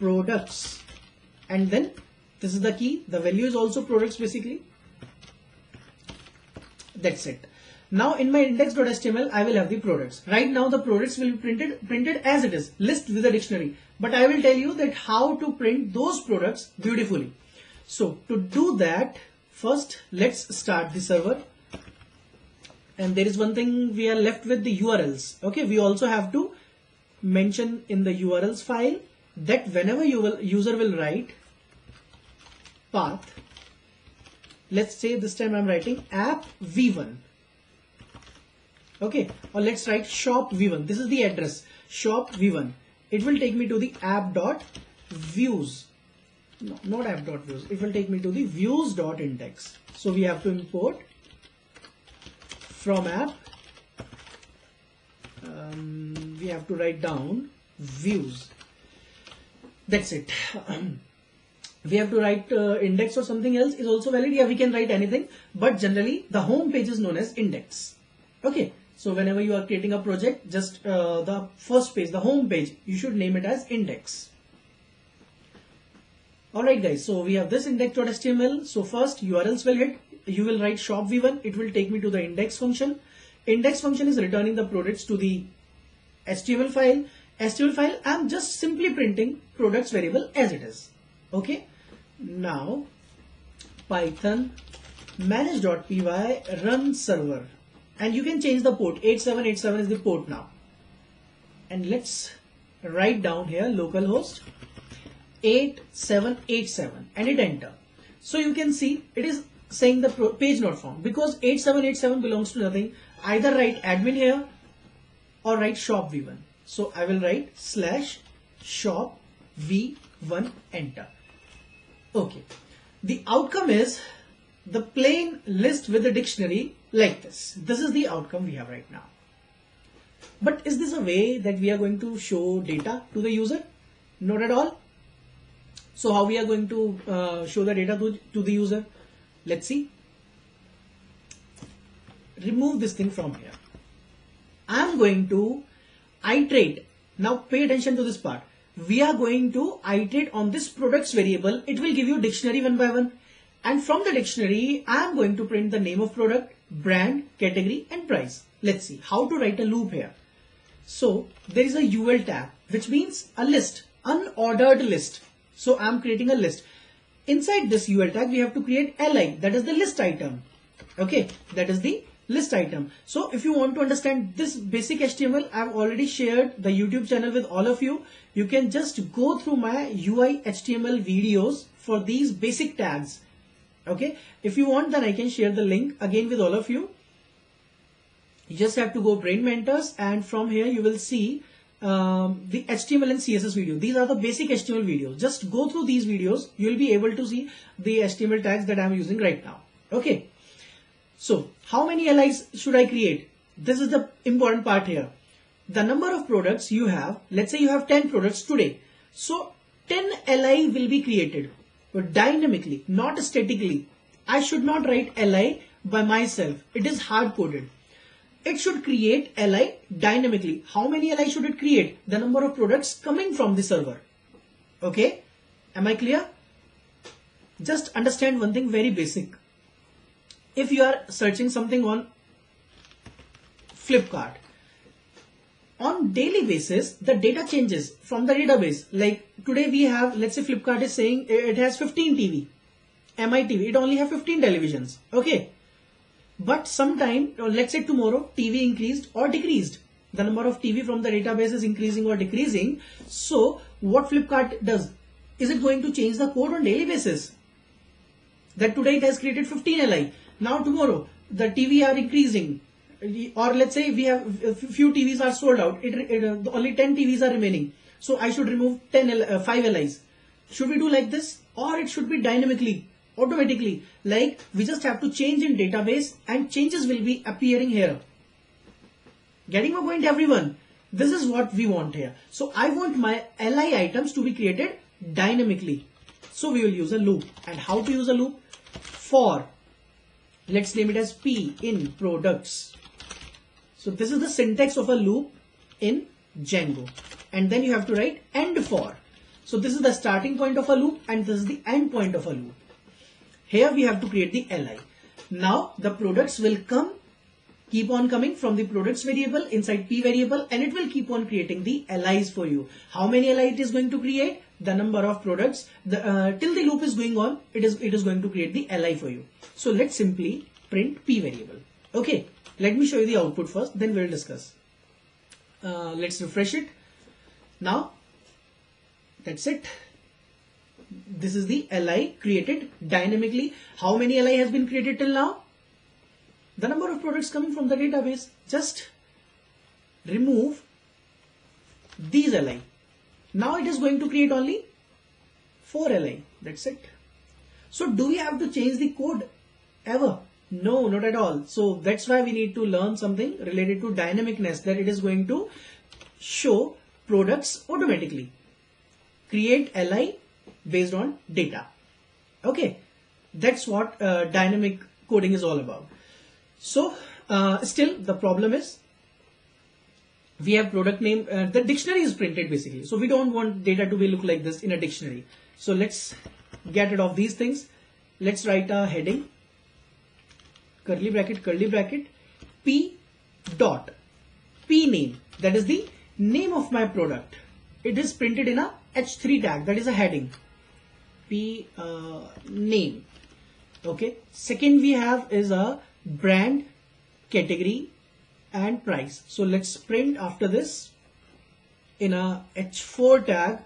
products, and then this is the key, the value is also products basically. That's it. Now in my index.html I will have the products. Right now the products will be printed as it is, list with a dictionary, but I will tell you that how to print those products beautifully. So to do that, first let's start the server, and there is one thing we are left with, the URLs. Okay, we also have to mention in the URLs file that whenever user will write path, let's say this time I'm writing app v1. Okay, or let's write shop v1. This is the address, shop v1. It will take me to the app.views. No, not app.views. It will take me to the views.index. So we have to import from app. We have to write down views. That's it. We have to write index or something else is also valid. Yeah, we can write anything, but generally the home page is known as index. Okay, so whenever you are creating a project, just the first page, the home page, you should name it as index. Alright guys, so we have this index.html. So first URLs will hit, you will write shop v1, it will take me to the index function. Index function is returning the products to the HTML file. HTML file, I'm just simply printing products variable as it is. Okay, now Python manage.py run server, and you can change the port, 8787 is the port now, and let's write down here localhost 8787 and hit enter. So you can see it is saying the page not found, because 8787 belongs to nothing. Either write admin here or write shop v1. So I will write /shop v1 enter. Okay, the outcome is the plain list with the dictionary like this. This is the outcome we have right now. But is this a way that we are going to show data to the user? Not at all. So how we are going to show the data to the user? Let's see. Remove this thing from here. I am going to iterate. Now pay attention to this part. We are going to iterate on this products variable. It will give you dictionary one by one. And from the dictionary, I am going to print the name of product, brand, category, and price. Let's see how to write a loop here. So there is a UL tag, which means a list, unordered list. So I am creating a list. Inside this UL tag, we have to create li, that is the list item. Okay, that is the list item. So if you want to understand this basic HTML, I have already shared the YouTube channel with all of you. You can just go through my UI HTML videos for these basic tags. Okay, if you want, then I can share the link again with all of you. You just have to go Brain Mentors, and from here you will see the HTML and CSS video. These are the basic HTML videos. Just go through these videos. You will be able to see the HTML tags that I am using right now. Okay. So how many LIs should I create? This is the important part here. The number of products you have, let's say you have 10 products today. So 10 LI will be created dynamically, not statically. I should not write LI by myself. It is hard coded. It should create LI dynamically. How many LI should it create? The number of products coming from the server. Okay. Am I clear? Just understand one thing very basic. If you are searching something on Flipkart, on daily basis, the data changes from the database. Like today we have, let's say Flipkart is saying it has 15 TV, MITV, it only have 15 televisions. Okay. But sometime, let's say tomorrow, TV increased or decreased. The number of TV from the database is increasing or decreasing. So what Flipkart does, is it going to change the code on daily basis? That today it has created 15 LI. Now tomorrow the TV are increasing, or let's say we have a few TVs are sold out. Only 10 TVs are remaining. So I should remove 5 LIs. Should we do like this, or it should be dynamically, automatically? Like we just have to change in database and changes will be appearing here. Getting my point, everyone? This is what we want here. So I want my LI items to be created dynamically. So we will use a loop. And how to use a loop? For, let's name it as P in products. So this is the syntax of a loop in Django. And then you have to write end for. So this is the starting point of a loop and this is the end point of a loop. Here we have to create the LI. Now the products will keep on coming from the products variable inside P variable, and it will keep on creating the LIs for you. How many LI it is going to create? The number of products. Till the loop is going on, it is going to create the LI for you. So let's simply print P variable. Okay, let me show you the output first, then we'll discuss. Let's refresh it. Now that's it. This is the LI created dynamically. How many LI has been created till now? The number of products coming from the database. Just remove these LI. Now it is going to create only 4 LI. That's it. So do we have to change the code ever? No, not at all. So that's why we need to learn something related to dynamicness, that it is going to show products automatically. Create LI based on data. Okay, that's what dynamic coding is all about. So still the problem is we have product name, the dictionary is printed basically. So we don't want data to be look like this in a dictionary. So let's get rid of these things. Let's write a heading, curly bracket, P dot, P name, that is the name of my product. It is printed in a H3 tag, that is a heading, P name. Okay. Second we have is a brand, category and price. So let's print after this in a H4 tag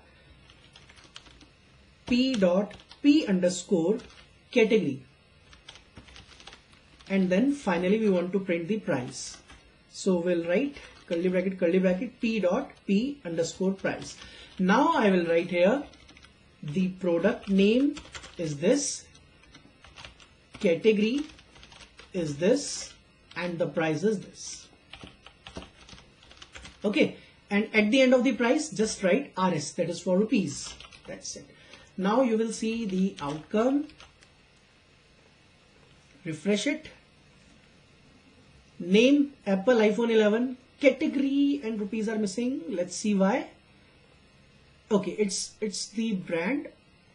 P dot P underscore category, and then finally we want to print the price. So we'll write curly bracket P dot P underscore price. Now I will write here the product name is this, category is this, and the price is this. Okay, and at the end of the price just write RS, that is for rupees. That's it. Now you will see the outcome. Refresh it. Name Apple iPhone 11, category and rupees are missing. Let's see why. Okay, it's the brand,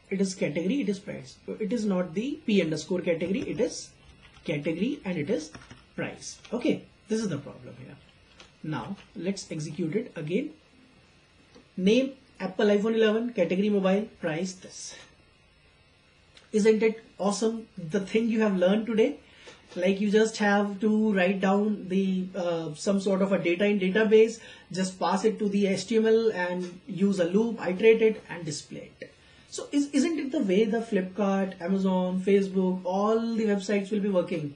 it is category, it is price. It is not the P underscore category, it is category and it is price. Okay, this is the problem here. Now let's execute it again. Name Apple iPhone 11, category mobile, price this. Isn't it awesome, the thing you have learned today? Like you just have to write down the some sort of a data in database, just pass it to the HTML and use a loop, iterate it and display it. So isn't it the way the Flipkart, Amazon, Facebook, all the websites will be working?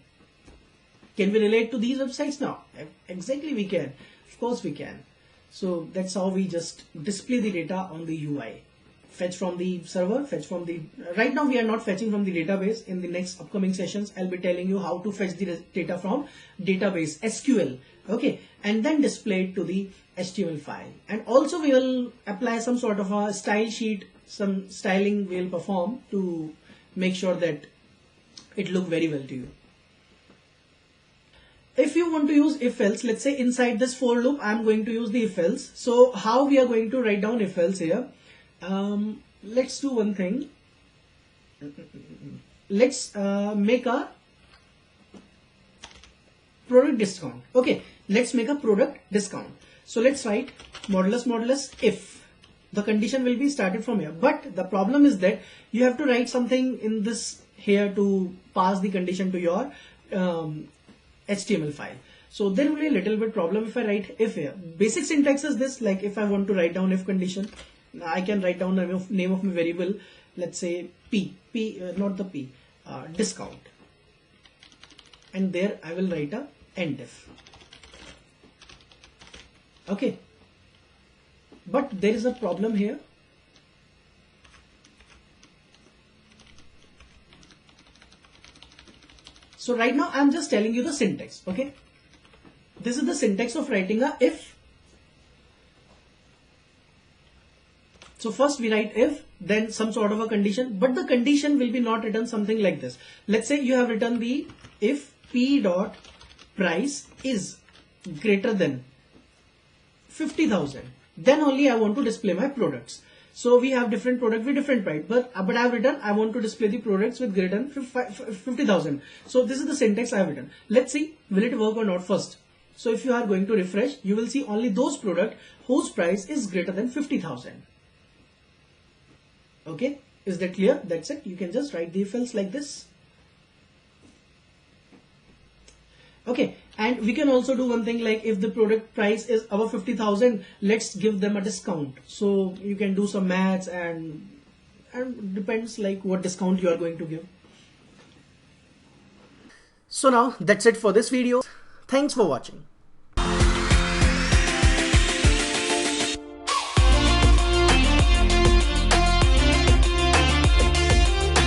Can we relate to these websites now? Exactly, we can. Of course we can. So that's how we just display the data on the UI. Fetch from the server, fetch from the... Right now we are not fetching from the database. In the next upcoming sessions, I'll be telling you how to fetch the data from database, SQL. Okay, and then display it to the HTML file. And also we will apply some sort of a style sheet, some styling we'll perform to make sure that it look very well to you. If you want to use if else, let's say inside this for loop, I'm going to use the if else. So how we are going to write down if else here? Let's do one thing. Let's make a product discount. Okay, let's make a product discount. So let's write modulus if. The condition will be started from here. But the problem is that you have to write something in this here to pass the condition to your HTML file. So there will be a little bit problem if I write if here. Basic syntax is this, like if I want to write down if condition, I can write down the name of my variable, let's say not the P, discount. And there I will write a end if. Okay. But there is a problem here. So right now I'm just telling you the syntax. Okay. This is the syntax of writing a if. So first we write if, then some sort of a condition, but the condition will be not written something like this. Let's say you have written the if P dot price is greater than 50,000, then only I want to display my products. So we have different product with different price, but I have written I want to display the products with greater than 50,000. So this is the syntax I have written. Let's see, will it work or not first. So if you are going to refresh, you will see only those products whose price is greater than 50,000. Okay, is that clear? That's it. You can just write the if else like this. Okay, and we can also do one thing, like if the product price is above 50,000, let's give them a discount. So you can do some maths and depends like what discount you are going to give. So now that's it for this video. Thanks for watching.